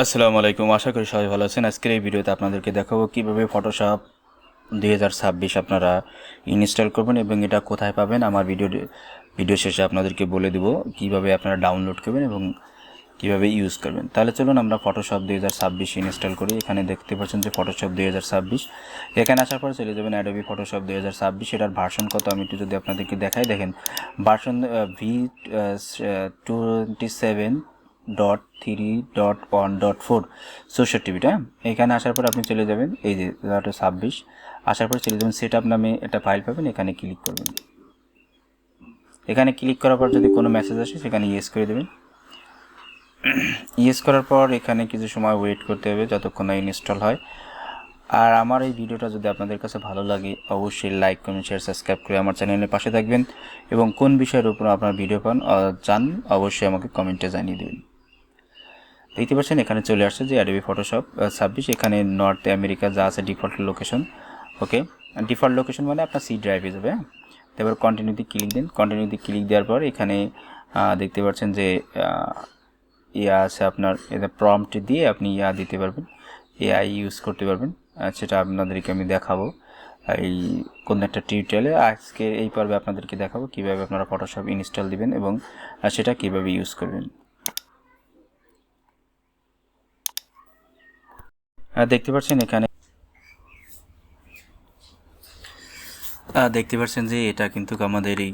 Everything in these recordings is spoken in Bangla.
আসসালামু আলাইকুম, আশা করি সবাই ভালো আছেন। আজকের এই ভিডিওতে আপনাদেরকে দেখাবো কিভাবে ফটোশপ 2026 আপনারা ইনস্টল করবেন এবং এটা কোথায় পাবেন। আমার ভিডিও শেষে আপনাদেরকে বলে দেব কিভাবে আপনারা ডাউনলোড করবেন এবং কিভাবে ইউজ করবেন। তাহলে চলুন আমরা ফটোশপ 2026 ইনস্টল করি। এখানে দেখতে পাচ্ছেন যে ফটোশপ 2026, এখানে আসার পর চলে যাবেন অ্যাডোবি ফটোশপ 2026। এটার ভার্সন কত আমি একটু যদি আপনাদেরকে দেখাই, দেখেন ভার্সন V27.3.1.4 64 হ্যাঁ। এখানে আসার পর আপনি চলে যাবেন এই যে 2026, আসার পর চলে যাবেন সেট আপ নামে একটা ফাইল পাবেন, এখানে ক্লিক করবেন। এখানে ক্লিক করার পর যদি কোনো মেসেজ আসে সেখানে ইয়েস করে দেবেন। ইয়েস করার পর এখানে কিছু সময় ওয়েট করতে হবে যতক্ষণ না ইনস্টল হয়। আর আমার এই ভিডিওটা যদি আপনাদের কাছে ভালো লাগে অবশ্যই লাইক কমেন্ট শেয়ার সাবস্ক্রাইব করে আমার চ্যানেলের পাশে থাকবেন এবং কোন বিষয়ের উপর আপনার ভিডিও পান চান অবশ্যই আমাকে কমেন্টে জানিয়ে দেবেন। দেখতে পাচ্ছেন এখানে চলে আসছে যে অ্যাডোবি ফটোশপ 26। এখানে নর্থ আমেরিকা যা আছে ডিফল্ট লোকেশন। ওকে, ডিফল্ট লোকেশন মানে আপনার সি ড্রাইভে যাবে। হ্যাঁ, তারপর কন্টিনিউতে ক্লিক দিন। কন্টিনিউতে ক্লিক দেওয়ার পর এখানে দেখতে পাচ্ছেন যে ইয়া আছে আপনার, এটা প্রম্পট দিয়ে আপনি ইয়া দিতে পারবেন, এআই ইউজ করতে পারবেন। সেটা আপনাদেরকে আমি দেখাবো এই কোন একটা টিউটোরিয়ালে। আজকে এই পর্বে আপনাদেরকে দেখাবো কীভাবে আপনারা ফটোশপ ইনস্টল দিবেন এবং সেটা কীভাবে ইউজ করবেন। দেখতে পাচ্ছেন এখানে দেখতে পাচ্ছেন যে এটা কিন্তু আমাদের এই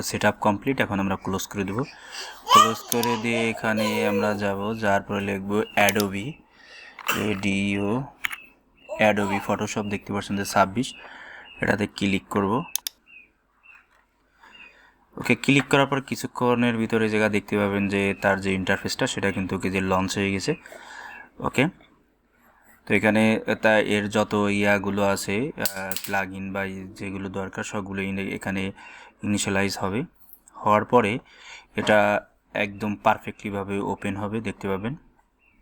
সেট আপ কমপ্লিট। এখন আমরা ক্লোজ করে দেব। ক্লোজ করে দিয়ে এখানে আমরা যাব, যার পরে লিখব অ্যাডোবি অ্যাডোবি ফটোশপ। দেখতে পাচ্ছেন যে 26, এটাতে ক্লিক করব। ওকে, ক্লিক করার পর কিছুক্ষণের ভিতরে জায়গা দেখতে পাবেন যে তার যে ইন্টারফেসটা সেটা কিন্তু যে লঞ্চ হয়ে গেছে। ওকে, তো এখানে এর যত ইয়াগুলো আছে প্লাগ ইন বা যেগুলো দরকার সবগুলো এখানে ইনিশিয়ালাইজ হবে। হওয়ার পরে এটা একদম পারফেক্টলিভাবে ওপেন হবে, দেখতে পাবেন।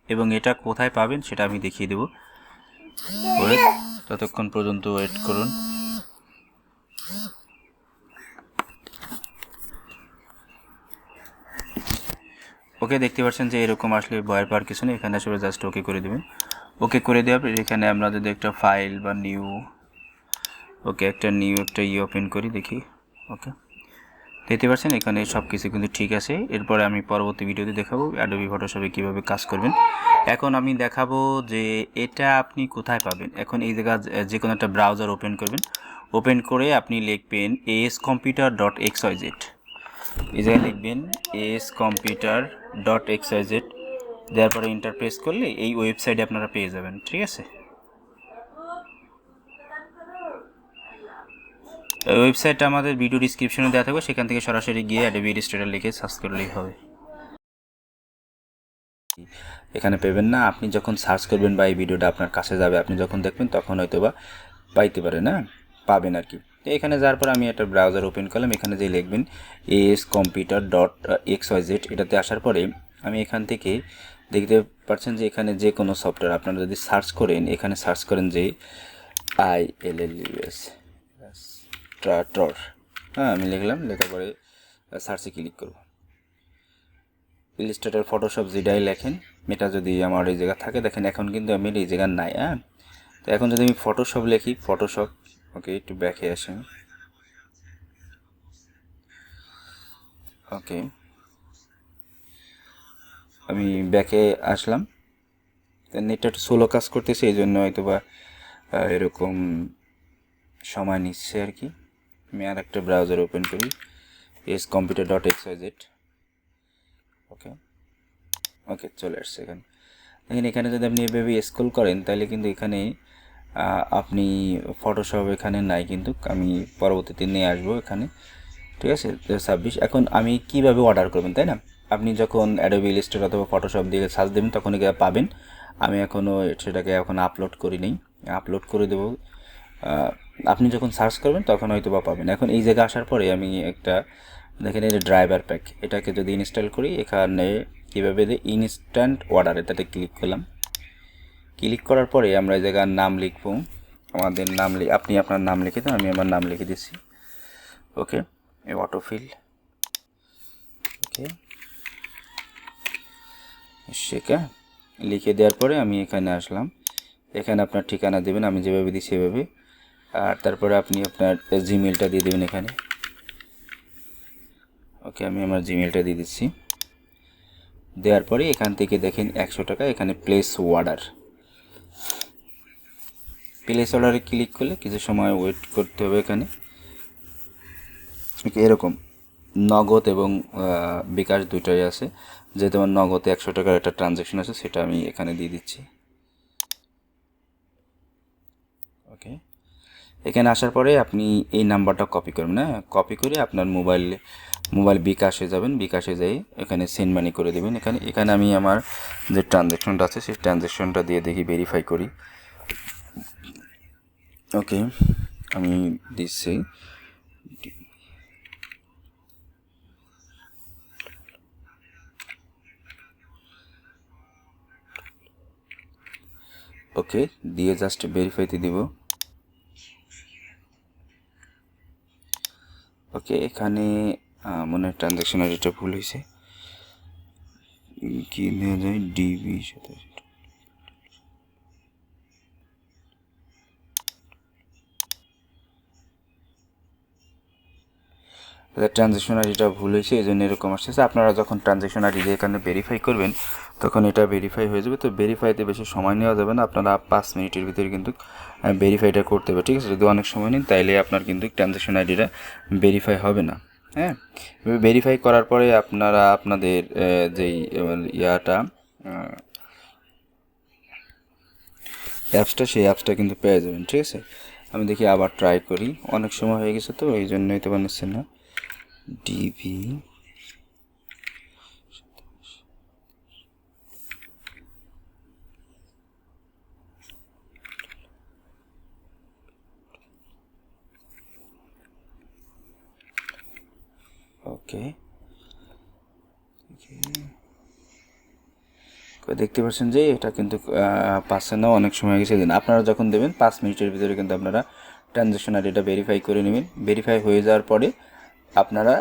এবং এটা কোথায় পাবেন সেটা আমি দেখিয়ে দেব। ততক্ষণ পর্যন্ত ওয়েট করুন। ওকে, দেখতে পাচ্ছেন যে এরকম আসলে ভয়ের পাওয়ার কিছু নেই। এখানে আসলে জাস্ট ওকে করে দেবেন। ওকে করে দেওয়ার পর এখানে আমরা যদি একটা ফাইল বা নিউ, ওকে একটা ওপেন করি, দেখি। ওকে, দেখতে পাচ্ছেন এখানে সব কিছু কিন্তু ঠিক আছে। এরপরে আমি পরবর্তী ভিডিওতে দেখাবো অ্যাডোবি ফটোশপে কীভাবে কাজ করবেন। এখন আমি দেখাবো যে এটা আপনি কোথায় পাবেন। এখন এই জায়গা যে কোনো একটা ব্রাউজার ওপেন করবেন, ওপেন করে আপনি লিখবেন ascomputer.xyz। এই জায়গায় লিখবেন ascomputer.xyz, দেওয়ার পরে ইন্টার প্রেস করলে এই ওয়েবসাইটে আপনারা পেয়ে যাবেন। ঠিক আছে, ওয়েবসাইটটা আমাদের ভিডিও ডিসক্রিপশনে দেওয়া থাকবে, সেখান থেকে সরাসরি গিয়ে অ্যাডোবি ইলাস্ট্রেটর লিখে সার্চ করলেই হবে। এখানে পেবেন না, আপনি যখন সার্চ করবেন বা এই ভিডিওটা আপনার কাছে যাবে, আপনি যখন দেখবেন তখন হয়তো বা পাইতে পারেন, না পাবেন আর কি। তো এখানে যাওয়ার পর আমি একটা ব্রাউজার ওপেন করলাম। এখানে যে লিখবেন ascomputer.xyz, এটাতে আসার পরে আমি এখান থেকে দেখতে পাচ্ছেন যে এখানে যে কোনো সফটওয়্যার আপনারা যদি সার্চ করেন, এখানে সার্চ করেন যে ILLUS ট্রাটর। হ্যাঁ, আমি লিখলাম, লেখার পরে সার্চে ক্লিক করব। ইলাস্ট্রেটর ফটোশপ যেটাই লেখেন এটা যদি আমার এই জায়গা থাকে, দেখেন এখন কিন্তু আমি এই জায়গা নাই। হ্যাঁ, তো এখন যদি আমি ফটোশপ লিখি, ফটোশপ, ওকে একটু ব্যাকে আসেন। ওকে, আমি ব্যাকে আসলাম। নেটটা একটু স্লো কাজ করতেছে, এই জন্য হয়তো বা এরকম সময় নিচ্ছে আর কি। আমি আর একটা ব্রাউজার ওপেন করি, ascomputer.xyz। ওকে, ওকে চলে আসছে এখানে। দেখেন এখানে যদি আপনি এভাবে স্ক্রল করেন তাহলে কিন্তু এখানে আপনি ফটোশপ এখানে নাই, কিন্তু আমি পরবর্তীতে নিয়ে আসবো এখানে। ঠিক আছে, 26। এখন আমি কিভাবে অর্ডার করবেন, তাই না? আপনি যখন অ্যাডোবি ইলাস্ট্রেটর অথবা ফটোশপ দিয়ে সার্চ দেবেন তখন এটা পাবেন। আমি এখনও সেটাকে এখন আপলোড করি নেই, আপলোড করে দেবো। আপনি যখন সার্চ করবেন তখন হয়তো বা পাবেন। এখন এই জায়গায় আসার পরে আমি একটা, দেখেন এই ড্রাইভার প্যাক, এটাকে যদি ইনস্টল করি, এখানে কীভাবে যে ইনস্ট্যান্ট অর্ডার, এটাতে ক্লিক করলাম। ক্লিক করার পরে আমরা এই জায়গার নাম লিখব, আমাদের নাম আপনি আপনার নাম লিখে দেন, আমি আমার নাম লিখে দিচ্ছি। ওকে, অটোফিল, ওকে শেখা, লিখে দেওয়ার পরে আমি এখানে আসলাম। এখানে আপনার ঠিকানা দেবেন, আমি যেভাবে দিই সেভাবে। আর তারপরে আপনি আপনার জিমেলটা দিয়ে দেবেন এখানে। ওকে, আমি আমার জিমেলটা দিয়ে দিচ্ছি। দেওয়ার পরে এখান থেকে দেখেন 100 টাকা, এখানে প্লেস অর্ডার। প্লেস অর্ডারে ক্লিক করলে কিছু সময় ওয়েট করতে হবে। এখানে এরকম নগদ এবং বিকাশ দুটোই আছে। যেহেতু আমার নগদে 100 টাকার একটা ট্রানজ্যাকশন আছে, সেটা আমি এখানে দিয়ে দিচ্ছি। ওকে, এখানে আসার পরে আপনি এই নাম্বারটা কপি করবেন। হ্যাঁ, কপি করে আপনার মোবাইল বিকাশে যাবেন। বিকাশে যাই এখানে সেন্ড মানি করে দেবেন। এখানে আমি আমার যে ট্রানজ্যাকশনটা আছে সেই ট্রানজ্যাকশনটা দিয়ে দেখি, ভেরিফাই করি। ওকে, আমি দিচ্ছি। ওকে, দিয়ে জাস্ট ভেরিফাইতে দিব। ওকে, এখানে মনে হয় ট্রানজ্যাকশন আইডিটা ভুল হয়েছে। কি নেওয়া যায়, ডিবি সাথে ট্রানজ্যাকশন আইডিটা ভুল হয়েছে, এই জন্য এরকম আসতেছে। আপনারা যখন ট্রানজ্যাকশন আইডি এখানে ভেরিফাই করবেন তখন এটা ভেরিফাই হয়ে যাবে। তো ভেরিফাইতে বেশি সময় নেওয়া যাবে না, আপনারা 5 মিনিটের ভিতরে কিন্তু ভেরিফাইটা করতে হবে। ঠিক আছে, যদি অনেক সময় নেন তাইলে আপনার কিন্তু ট্রানজ্যাকশন আইডিটা ভেরিফাই হবে না। হ্যাঁ, ভেরিফাই করার পরে আপনারা আপনাদের যেই ইয়াটা অ্যাপসটা, সেই অ্যাপসটা কিন্তু পেয়ে যাবেন। ঠিক আছে, আমি দেখি আবার ট্রাই করি। অনেক সময় হয়ে গেছে তো এই জন্যই তো বানাচ্ছে না। ডিবি ওকে, দেখতে পাচ্ছেন যে এটা কিন্তু পাচ্ছে না, অনেক সময় গেছে। দিন আপনারা যখন দেবেন 5 মিনিটের ভিতরে কিন্তু আপনারা ট্রানজ্যাকশন আইডিটা ভেরিফাই করে নেবেন। ভেরিফাই হয়ে যাওয়ার পরে আপনারা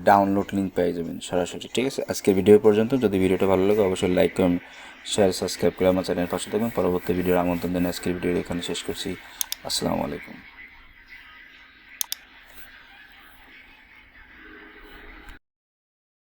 ডাউনলোড লিঙ্ক পেয়ে যাবেন সরাসরি। ঠিক আছে, আজকের ভিডিও পর্যন্ত। যদি ভিডিওটা ভালো লাগে অবশ্যই লাইক করুন, শেয়ার, সাবস্ক্রাইব করে আমার চ্যানেলের পাশে থাকবেন। পরবর্তী ভিডিওর আমন্ত্রণ দেন। আজকের ভিডিও এখানে শেষ করছি। আসসালামু আলাইকুম।